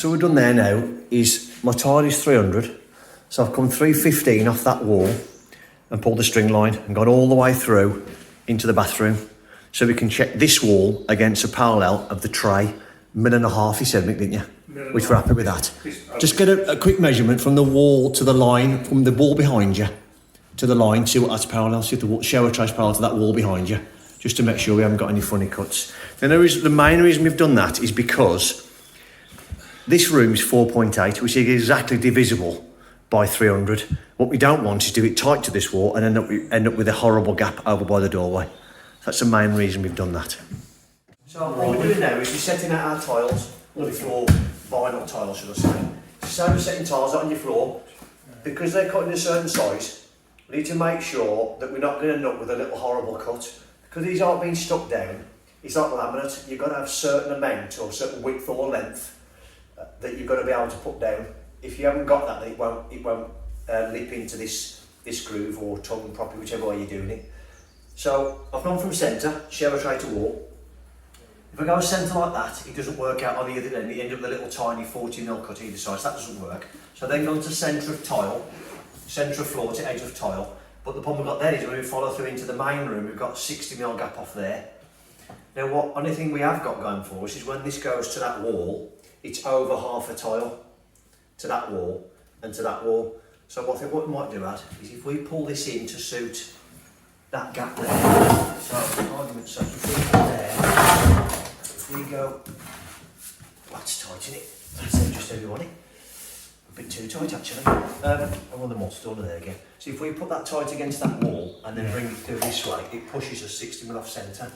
So what we've done there now is my tile is 300, so I've come 315 off that wall and pulled the string line and gone all the way through into the bathroom, so we can check this wall against a parallel of the tray. 1.5 mil, you said, Mick, didn't you? Which we're happy with that. Just get a quick measurement from the wall to the line, from the wall behind you to the line, see what that's parallel, see if the shower tray's parallel to that wall behind you, just to make sure we haven't got any funny cuts. Then the main reason we've done that is because this room is 4.8, which is exactly divisible by 300. What we don't want is do it tight to this wall and end up with a horrible gap over by the doorway. That's the main reason we've done that. So what we're doing now is we're setting out our tiles on the floor, vinyl tiles should I say. So we're setting tiles out on your floor, because they're cut in a certain size, we need to make sure that we're not going to end up with a little horrible cut. Because these aren't being stuck down, it's like laminate, you've got to have a certain amount or a certain width or length that you've got to be able to put down. If you haven't got that, then it won't lip into this groove or tongue properly, whichever way you're doing it. So I've gone from centre, shower tray to wall. If I go centre like that, it doesn't work out on the other end. You end up with a little tiny 40mm cut either side, so that doesn't work. So then gone to centre of tile, centre of floor to edge of tile. But the problem we've got there is when we follow through into the main room, we've got 60mm gap off there. Now what only thing we have got going for us is when this goes to that wall, it's over half a tile to that wall and to that wall. So what I think what we might do is if we pull this in to suit that gap there, so argument, so if we go there, if we go, let's tighten it, that's it, just everybody. A bit too tight actually. I want the mustard there again. So if we put that tight against that wall and then bring it through this way, it pushes us 60mm off centre.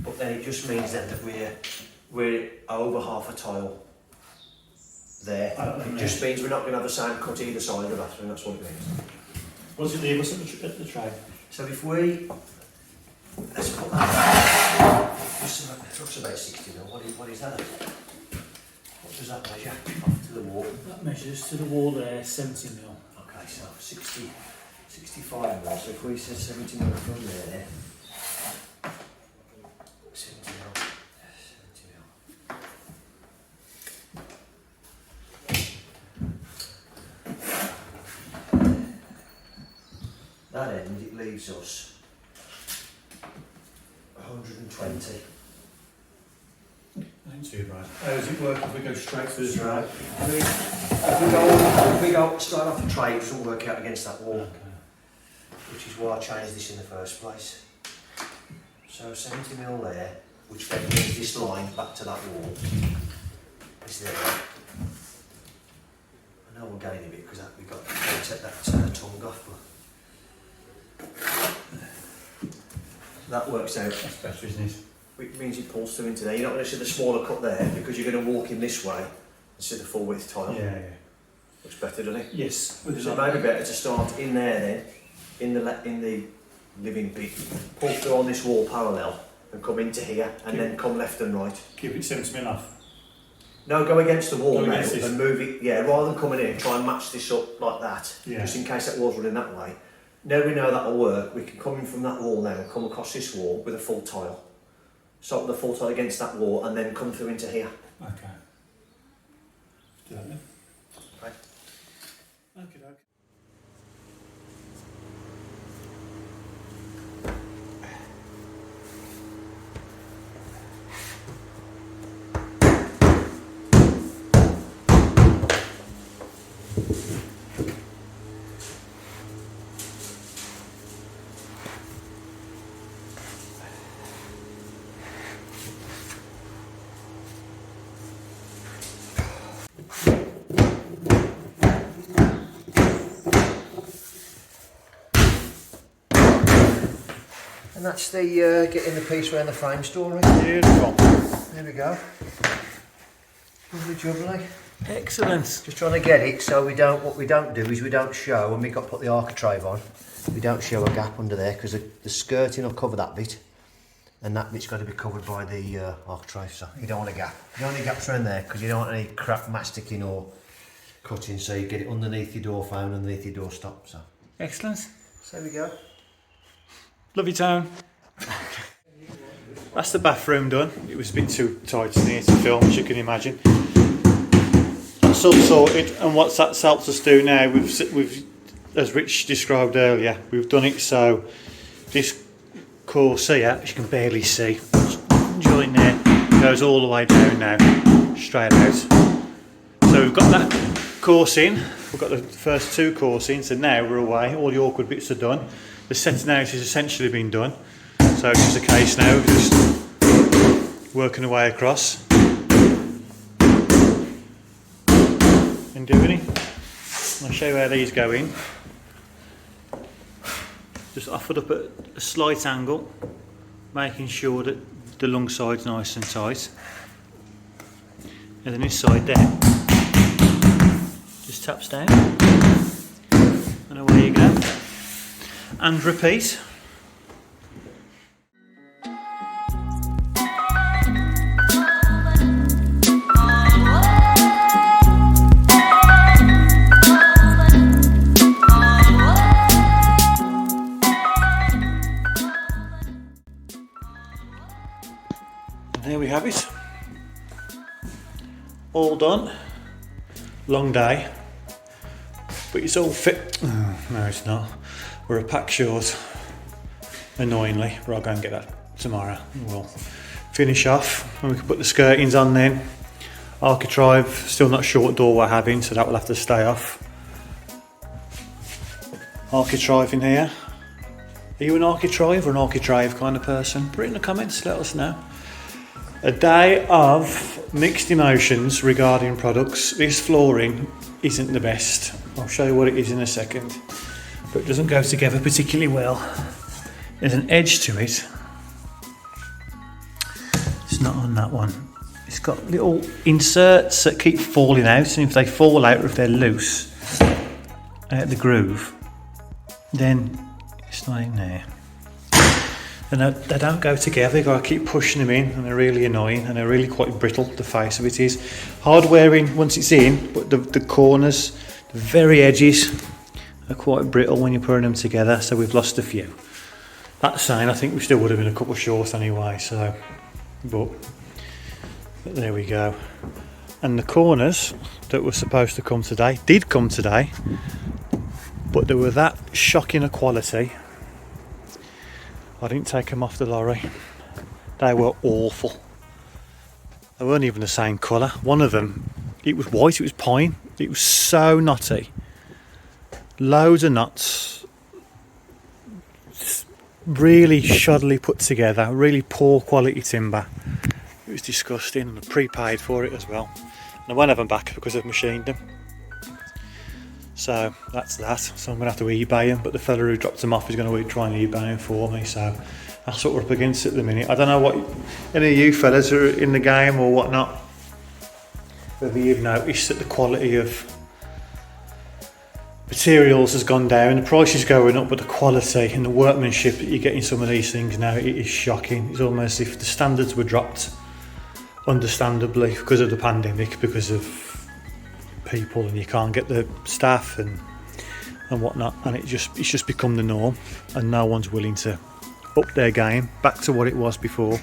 But then it just means then that we're over half a tile there. It just means we're not going to have the same cut either side of the bathroom, that's what it means. What does it leave us at the tray? So if we, let's put that, just about 60mm, what is that? What does that measure off to the wall? That measures to the wall there, 70mm. Okay, so 65mm, so if we said 70mm from there, 70mm. That end, it leaves us 120. Ain't too bad. How does it work if we go straight through the tray? Right. I mean, if we go straight off the tray, it doesn't work out against that wall. Okay. Which is why I changed this in the first place. So 70mm there, which then brings this line back to that wall. This there. I know we're getting a bit because we've got to take that tongue off, but that works out. That's better, isn't it? Which means it pulls through into there. You're not going to see the smaller cut there because you're going to walk in this way and see the full width tile. Yeah. Looks better, doesn't it? Yes. So it may be better to start in there then, in the living bit, pull through on this wall parallel and come into here and then come left and right. Keep it 70mm off. No, go against the wall now against this. and move it, yeah, rather than coming in, try and match this up like that, just in case that wall's running that way. Now we know that'll work, we can come in from that wall now and come across this wall with a full tile. Start with a full tile against that wall and then come through into here. Okay. Do that then. Okay. Okay. And that's the getting the piece around the frame story. Beautiful. There we go. Lovely jubbly. Excellent. Just trying to get it so we don't, what we don't do is we don't show, when we got put the architrave on, we don't show a gap under there because the skirting will cover that bit and that bit's got to be covered by the architrave, so you don't want a gap. You don't want any gaps around there because you don't want any crap masticing or cutting, so you get it underneath your door frame, underneath your doorstop. So Excellent. there we go. Lovely town. That's the bathroom done. It was a bit too tight in here to film, as you can imagine. that's all sorted, and what that's helped us do now, we've, as Rich described earlier, we've done it so this course here, as you can barely see, joint there, goes all the way down now, straight out. So we've got that course in, we've got the first 2 coursings, and now we're away, all the awkward bits are done. The setting out has essentially been done, so it's just a case now of just working away across and doing it. I'll show you how these go in. Just offered up at a slight angle, making sure that the long side's nice and tight. And then this side there, just taps down, and away you go. And repeat. There we have it, all done. Long day, but it's all fit. Oh, no, it's not. We're a pack short, annoyingly, but I'll go and get that tomorrow. We'll finish off and we can put the skirtings on then. Architrave, still not sure what door we're having, so that will have to stay off. Architrave in here. Are you an architrave or an architrave kind of person? Put it in the comments, let us know. A day of mixed emotions regarding products. This flooring isn't the best. I'll show you what it is in a second, but it doesn't go together particularly well. There's an edge to it. It's not on that one. It's got little inserts that keep falling out, and if they fall out or if they're loose out the groove, then it's not in there. And they don't go together, you've got to keep pushing them in, and they're really annoying, and they're really quite brittle, the face of it is. Hard wearing once it's in, but the corners, the very edges are quite brittle when you're putting them together, so we've lost a few. That saying, I think we still would have been a couple short anyway, so, but there we go. And the corners that were supposed to come today, did come today, but they were that shocking a quality, I didn't take them off the lorry. They were awful. They weren't even the same colour. One of them, it was white, it was pine. It was so knotty. Loads of knots. Really shoddily put together. Really poor quality timber. It was disgusting, and I prepaid for it as well. And I won't have them back because I've machined them. So that's that. So I'm going to have to eBay them, but the fella who dropped them off is going to try and eBay them for me. So that's what we're up against at the minute. I don't know what any of you fellas are in the game or whatnot, whether you've noticed that the quality of materials has gone down. The price is going up, but the quality and the workmanship that you get in some of these things now, it is shocking. It's almost as if the standards were dropped, understandably, because of the pandemic, because of people, and you can't get the staff and whatnot, and it's just become the norm, and no one's willing to up their game back to what it was before.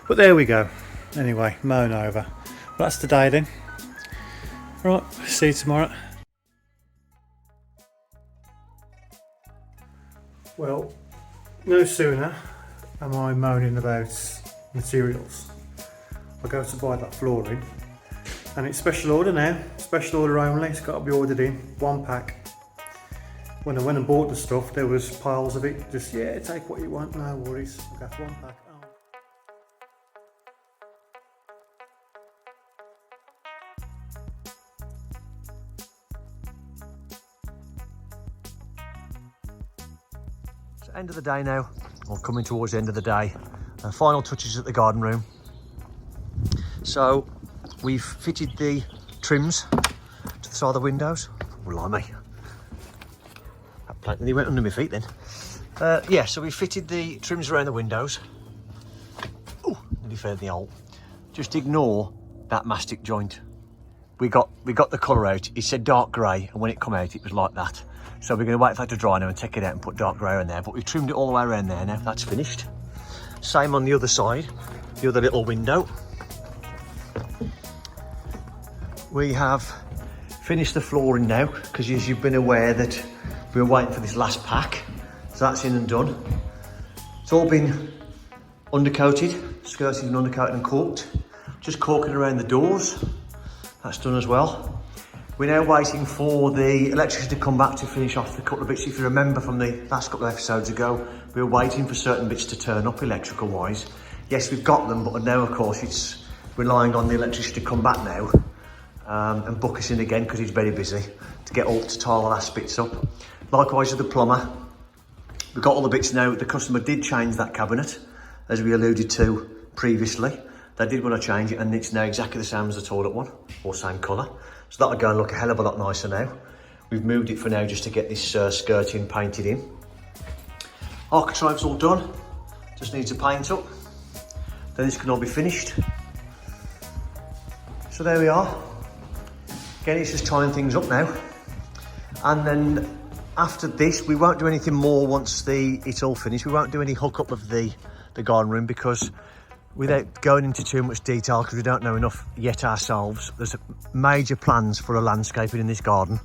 But there we go. Anyway, moan over. Well, that's the day then. Right, see you tomorrow. Well, no sooner am I moaning about materials, I go to buy that flooring, and it's special order now, special order only. It's got to be ordered in, 1 pack. When I went and bought the stuff, there was piles of it. Just, yeah, take what you want, no worries. I got 1 pack. So end of the day now, or coming towards the end of the day. Final touches at the garden room. So we've fitted the trims to the side of the windows. Blimey. That plank nearly went under my feet then. Yeah, so we fitted the trims around the windows. Oh, nearly fell in the hole. Just ignore that mastic joint. We got the colour out. It said dark grey, and when it come out, it was like that. So we're going to wait for that to dry now and take it out and put dark grey in there. But we've trimmed it all the way around there now. That's finished. Same on the other side, the other little window. We have finished the flooring now, because as you've been aware that we were waiting for this last pack. So that's in and done. It's all been undercoated, skirted and undercoated and caulked. Just caulking around the doors. That's done as well. We're now waiting for the electrician to come back to finish off the couple of bits. If you remember from the last couple of episodes ago, we were waiting for certain bits to turn up electrical wise. Yes, we've got them, but now of course it's relying on the electrician to come back now and book us in again, because he's very busy, to get all to tile the last bits up. Likewise with the plumber, we've got all the bits now. The customer did change that cabinet, as we alluded to previously. They did want to change it, and it's now exactly the same as the toilet one, or same colour. So that'll go and look a hell of a lot nicer now. We've moved it for now just to get this skirting painted in. Architrave's all done, just needs a paint up. Then this can all be finished. So there we are. Again, it's just tying things up now. And then after this, we won't do anything more once it's all finished. We won't do any hookup of the garden room, because without going into too much detail, because we don't know enough yet ourselves, there's major plans for a landscaping in this garden.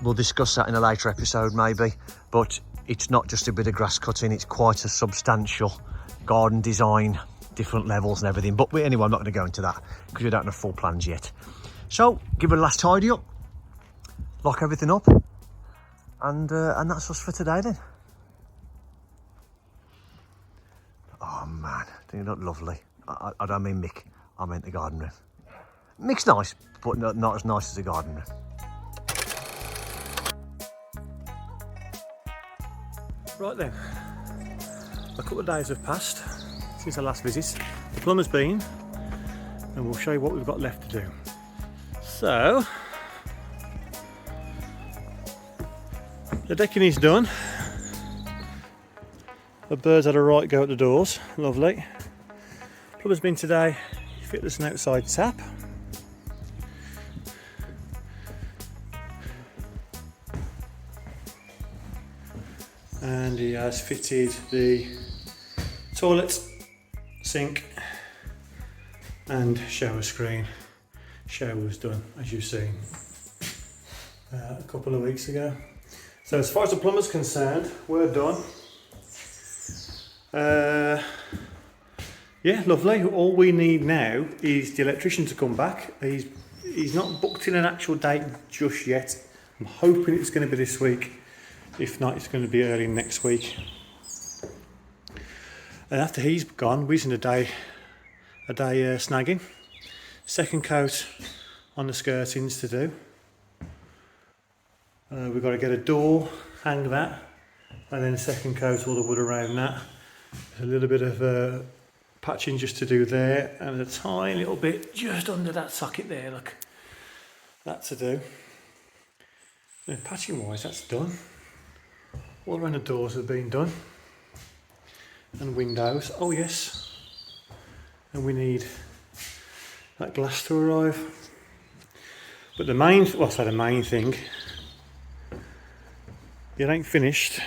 We'll discuss that in a later episode maybe, but it's not just a bit of grass cutting, it's quite a substantial garden design, different levels and everything. But anyway, I'm not going to go into that because we don't have full plans yet. So give it a last tidy up, lock everything up, and that's us for today then. Oh man, do you look lovely? I don't mean Mick, I meant the garden room. Mick's nice, but not as nice as the garden room. Right then, a couple of days have passed since our last visit. The plumber's been, and we'll show you what we've got left to do. So, the decking is done. The birds had a right go at the doors, lovely. Plumber's been today, fit us an outside tap. And he has fitted the toilet, sink and shower screen. Shower was done, as you've seen, a couple of weeks ago. So as far as the plumber's concerned, we're done. Yeah, lovely. All we need now is the electrician to come back. He's not booked in an actual date just yet. I'm hoping it's going to be this week. If not, it's going to be early next week. And after he's gone, we're in a day snagging. Second coat on the skirtings to do. We've got to get a door, hang that, and then a second coat all the wood around that. A little bit of patching just to do there, and a tiny little bit just under that socket there, look. That to do. And patching wise, that's done. All around the doors have been done. And windows, oh yes. And we need that glass to arrive. But the main thing, it ain't finished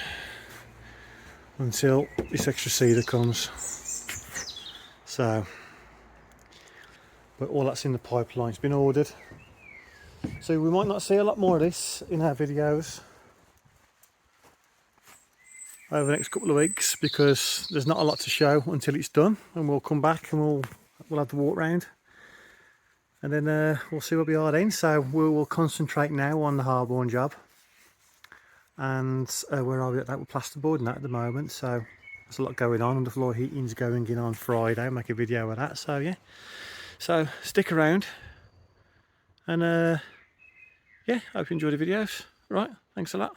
until this extra cedar comes. So, but all that's in the pipeline, it's been ordered. So we might not see a lot more of this in our videos over the next couple of weeks, because there's not a lot to show until it's done, and we'll come back and we'll have the walk round, and then we'll see where we are then. So we'll concentrate now on the Harborne job, and where are we at that? We're plasterboard and that at the moment, so there's a lot going on. Underfloor heating's going in on Friday. I'll make a video of that, so yeah, so stick around, and yeah, hope you enjoy the videos. Right, thanks a lot.